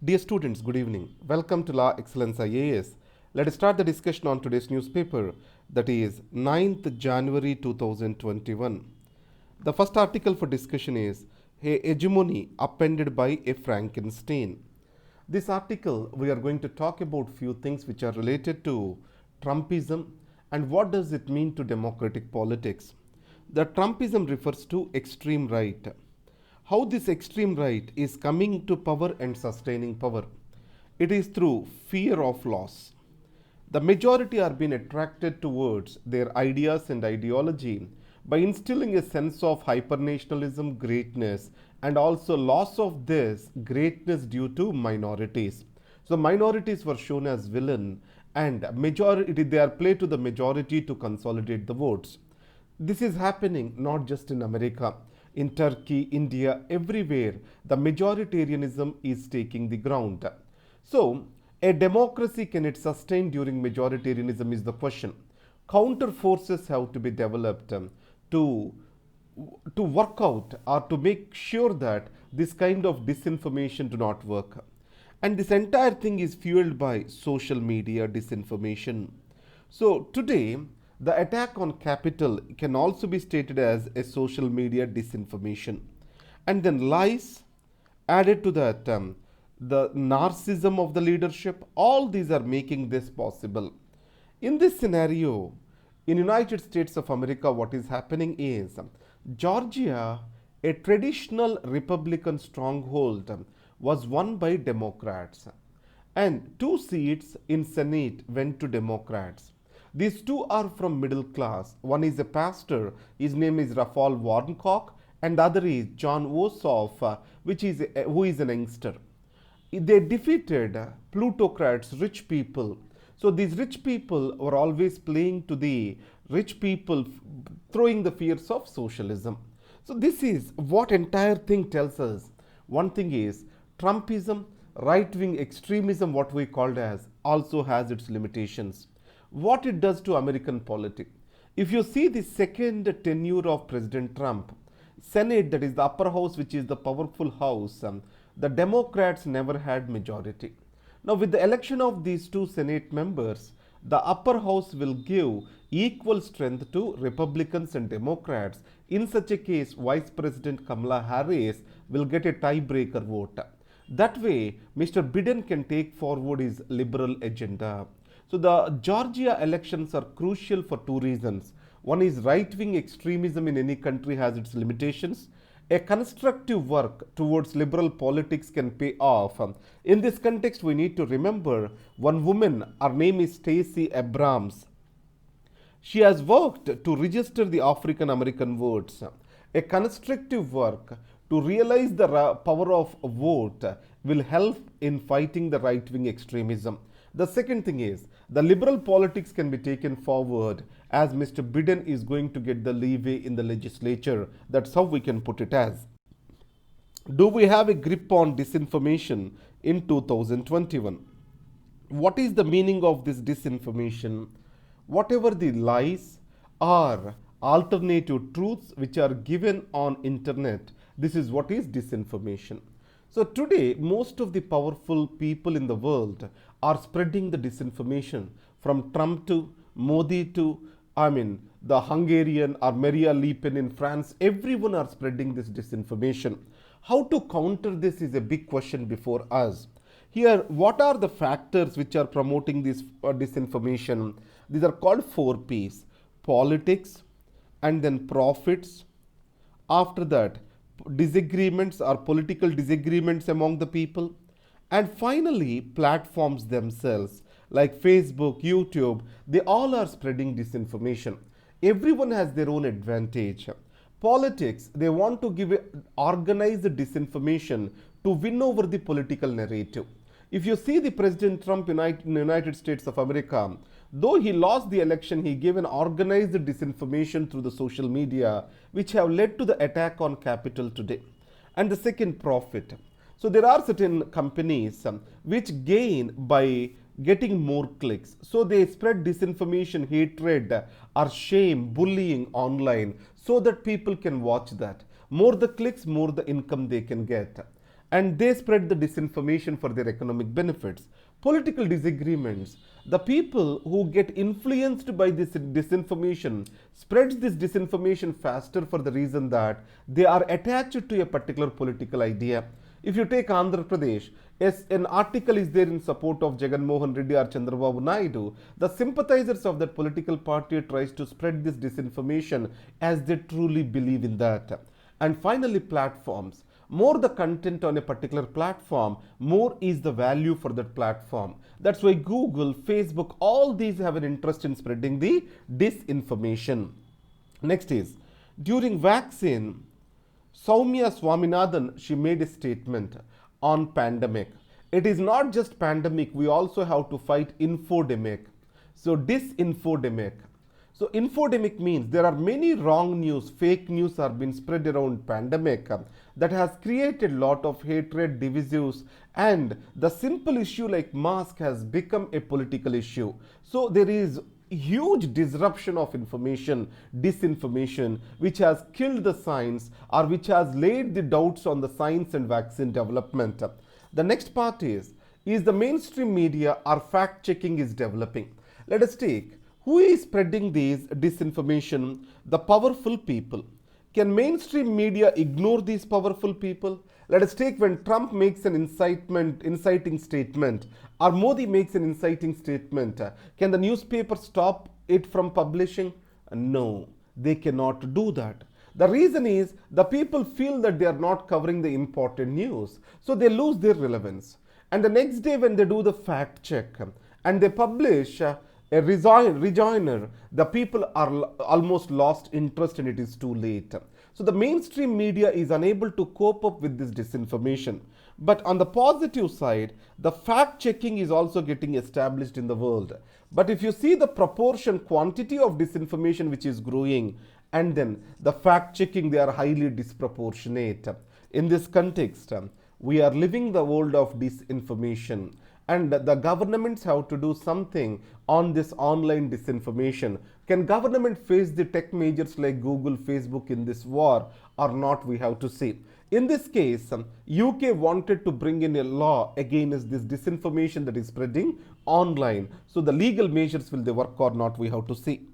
Dear students, good evening. Welcome to Law Excellence IAS. Let us start the discussion on today's newspaper, that is 9th January 2021. The first article for discussion is A Hegemony Appended by a Frankenstein. This article, we are going to talk about few things which are related to Trumpism and what does it mean to democratic politics. The Trumpism refers to extreme right. How this extreme right is coming to power and sustaining power. It is through fear of loss. The majority are being attracted towards their ideas and ideology by instilling a sense of hypernationalism, greatness, and also loss of this greatness due to minorities. So minorities were shown as villain, and majority they are played to the majority to consolidate the votes. This is happening not just in America, in Turkey, India, everywhere. The majoritarianism is taking the ground. So, a democracy, can it sustain during majoritarianism is the question. Counter forces have to be developed to work out or to make sure that this kind of disinformation do not work. And this entire thing is fueled by social media disinformation. So today, the attack on capital can also be stated as a social media disinformation. And then lies added to that, the narcissism of the leadership, all these are making this possible. In this scenario, in United States of America, what is happening is Georgia, a traditional Republican stronghold, was won by Democrats, and 2 seats in Senate went to Democrats. These two are from middle class. One is a pastor, his name is Raphael Warnock, and the other is John Ossoff, who is an youngster. They defeated plutocrats, rich people. So these rich people were always playing to the rich people, throwing the fears of socialism. So this is what entire thing tells us. One thing is Trumpism, right-wing extremism, what we called as, also has its limitations. What it does to American politics. If you see the second tenure of President Trump, Senate, that is the upper house, which is the powerful house, the Democrats never had majority. Now with the election of these two Senate members, the upper house will give equal strength to Republicans and Democrats. In such a case, Vice President Kamala Harris will get a tiebreaker vote. That way, Mr. Biden can take forward his liberal agenda. So the Georgia elections are crucial for two reasons. One is right-wing extremism in any country has its limitations. A constructive work towards liberal politics can pay off. In this context, we need to remember one woman, her name is Stacey Abrams. She has worked to register the African American votes. A constructive work to realize the power of vote will help in fighting the right wing extremism. The second thing is the liberal politics can be taken forward as Mr. Biden is going to get the leeway in the legislature. That's how we can put it as. Do we have a grip on disinformation in 2021? What is the meaning of this disinformation? Whatever the lies or alternative truths which are given on internet, this is what is disinformation. So today, most of the powerful people in the world are spreading the disinformation, from Trump to Modi to, the Hungarian or Maria Le Pen in France. Everyone are spreading this disinformation. How to counter this is a big question before us. Here, what are the factors which are promoting this disinformation? These are called 4Ps: politics, and then profits. After that, disagreements or political disagreements among the people. And finally, platforms themselves like Facebook, YouTube, they all are spreading disinformation. Everyone has their own advantage. Politics, they want to give organized disinformation to win over the political narrative. If you see the President Trump in the United States of America, though he lost the election, he gave an organized disinformation through the social media, which have led to the attack on Capitol today. And the second, profit. So there are certain companies which gain by getting more clicks. So they spread disinformation, hatred, or shame, bullying online so that people can watch that. More the clicks, more the income they can get. and they spread the disinformation for their economic benefits. Political disagreements. The people who get influenced by this disinformation spreads this disinformation faster for the reason that they are attached to a particular political idea. If you take Andhra Pradesh, yes, an article is there in support of Jagan Mohan Reddy or Chandrababu Naidu. The sympathizers of that political party tries to spread this disinformation as they truly believe in that. And finally, platforms. More the content on a particular platform, more is the value for that platform. That's why Google, Facebook, all these have an interest in spreading the disinformation. Next is, during vaccine, Soumya Swaminathan, she made a statement on pandemic. It is not just pandemic, we also have to fight infodemic. So disinfodemic. So infodemic means there are many wrong news, fake news are being spread around pandemic that has created lot of hatred, divisives, and the simple issue like mask has become a political issue. So there is huge disruption of information, disinformation, which has killed the science or which has laid the doubts on the science and vaccine development. The next part is the mainstream media or fact checking is developing. Let us take, who is spreading these disinformation? The powerful people. Can mainstream media ignore these powerful people? Let us take when Trump makes an inciting statement, or Modi makes an inciting statement. Can the newspaper stop it from publishing? No, they cannot do that. The reason is the people feel that they are not covering the important news, so they lose their relevance. And the next day, when they do the fact check and they publish a rejoinder, the people are almost lost interest and it is too late. So the mainstream media is unable to cope up with this disinformation. But on the positive side, the fact checking is also getting established in the world. But if you see the proportion, quantity of disinformation which is growing, and then the fact checking, they are highly disproportionate. In this context, we are living the world of disinformation, and the governments have to do something on this online disinformation. Can government face the tech majors like Google, Facebook in this war or not? We have to see. In this case, UK wanted to bring in a law against this disinformation that is spreading online. So the legal measures, will they work or not? We have to see.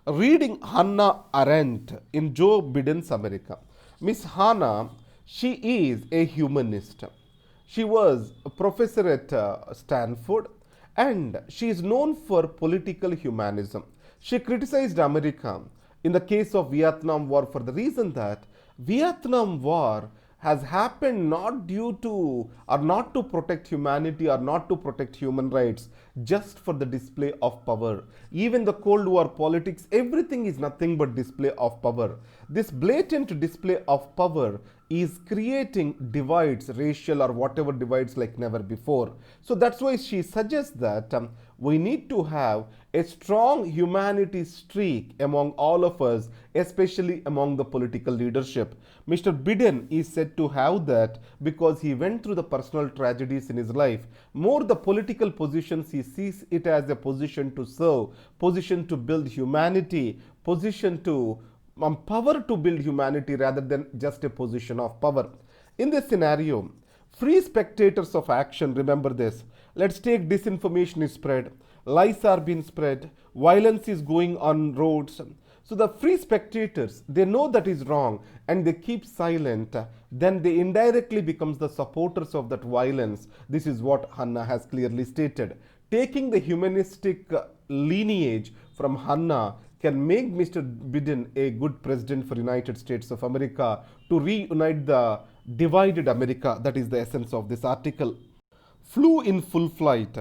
Reading Hannah Arendt in Joe Biden's America. Miss Hannah, she is a humanist. She was a professor at Stanford, and she is known for political humanism. She criticized America in the case of Vietnam War for the reason that Vietnam War has happened not due to or not to protect humanity or not to protect human rights, just for the display of power. Even the Cold War politics, everything is nothing but display of power. This blatant display of power is creating divides, racial or whatever divides like never before. So that's why she suggests that we need to have a strong humanity streak among all of us, especially among the political leadership. Mr. Biden is said to have that because he went through the personal tragedies in his life. More the political positions, he sees it as a position to serve, position to build humanity, position to power to build humanity rather than just a position of power. In this scenario, free spectators of action, remember this. Let's take disinformation is spread, lies are being spread, violence is going on roads. So the free spectators, they know that is wrong and they keep silent, then they indirectly becomes the supporters of that violence. This is what Hannah has clearly stated. Taking the humanistic lineage from Hannah can make Mr. Biden a good president for United States of America to reunite the divided America. That is the essence of this article. Flu in full flight.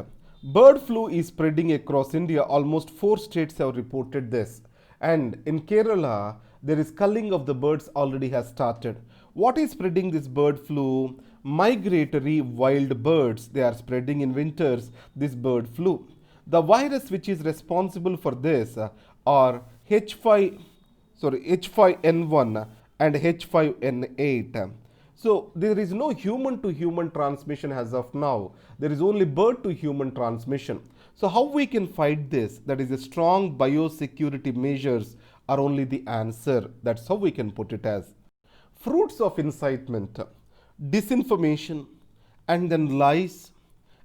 Bird flu is spreading across India. Almost 4 states have reported this. And in Kerala, there is culling of the birds already has started. What is spreading this bird flu? Migratory wild birds. They are spreading in winters this bird flu. The virus which is responsible for this are H5N1 and H5N8. So there is no human to human transmission as of now. There is only bird to human transmission. So how we can fight this? That is, a strong biosecurity measures are only the answer. That's how we can put it as. Fruits of incitement. disinformation, and then lies,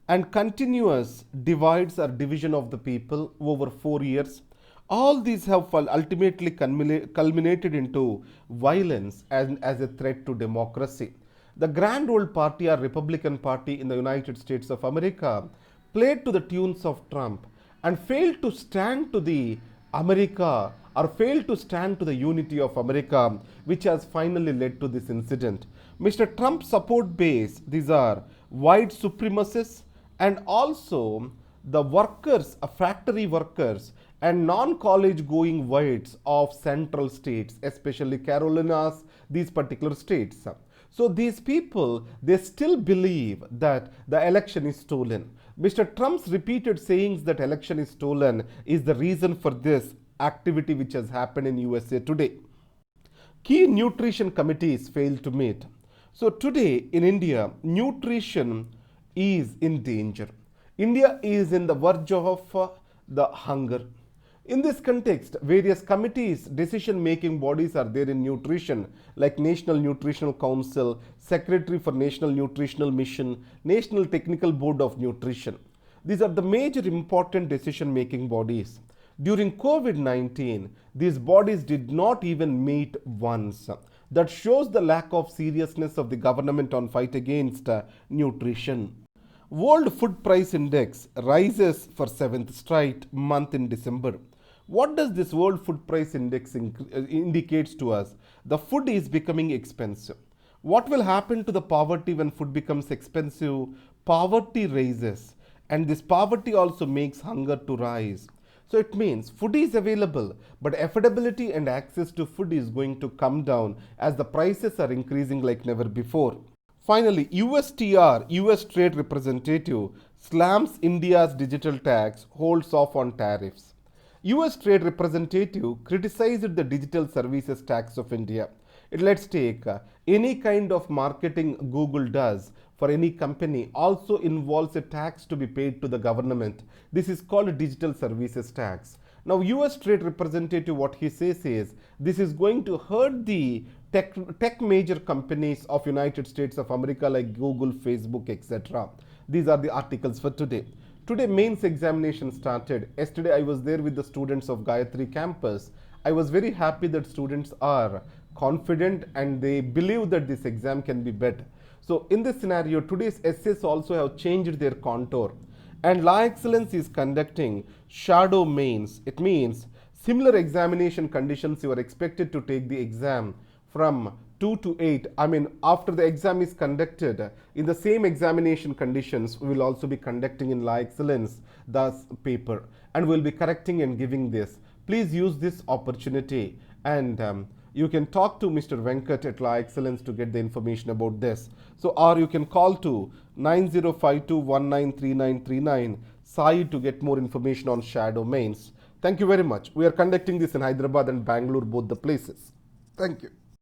and continuous divides or division of the people over 4 years. All these have ultimately culminated into violence and as a threat to democracy. The Grand Old Party or Republican Party in the United States of America played to the tunes of Trump and failed to stand to the America or failed to stand to the unity of America, which has finally led to this incident. Mr. Trump's support base, these are white supremacists and also the workers, factory workers and non-college going whites of central states, especially Carolinas, these particular states. So these people, they still believe that the election is stolen. Mr. Trump's repeated sayings that election is stolen is the reason for this activity which has happened in USA today. Key nutrition committees failed to meet. So today in India, nutrition is in danger. India is in the verge of the hunger. In this context, various committees, decision-making bodies are there in nutrition, like National Nutritional Council, Secretary for National Nutritional Mission, National Technical Board of Nutrition. These are the major important decision-making bodies. During COVID-19, these bodies did not even meet once. That shows the lack of seriousness of the government on fight against nutrition. World Food Price Index rises for 7th straight month in December. What does this World Food Price Index indicates to us? The food is becoming expensive. What will happen to the poverty when food becomes expensive? Poverty rises, and this poverty also makes hunger to rise. So it means food is available, but affordability and access to food is going to come down as the prices are increasing like never before. Finally, USTR, US Trade Representative, slams India's digital tax, holds off on tariffs. US Trade Representative criticized the digital services tax of India. Let's take any kind of marketing Google does for any company also involves a tax to be paid to the government. This is called a digital services tax. Now US Trade Representative, what he says is this is going to hurt the tech major companies of United States of America like Google, Facebook, etc. These are the articles for today. Today mains examination started. Yesterday I was there with the students of Gayatri campus. I was very happy that students are confident and they believe that this exam can be better. So in this scenario, today's essays also have changed their contour. And Law Excellence is conducting shadow mains. It means similar examination conditions you are expected to take the exam from 2 to 8. I mean, after the exam is conducted, in the same examination conditions, we will also be conducting in Law Excellence the paper. And we will be correcting and giving this. Please use this opportunity and you can talk to Mr. Venkat at Law Excellence to get the information about this. So, or you can call to 9052193939 Sai to get more information on shadow mains. Thank you very much. We are conducting this in Hyderabad and Bangalore, both the places. Thank you.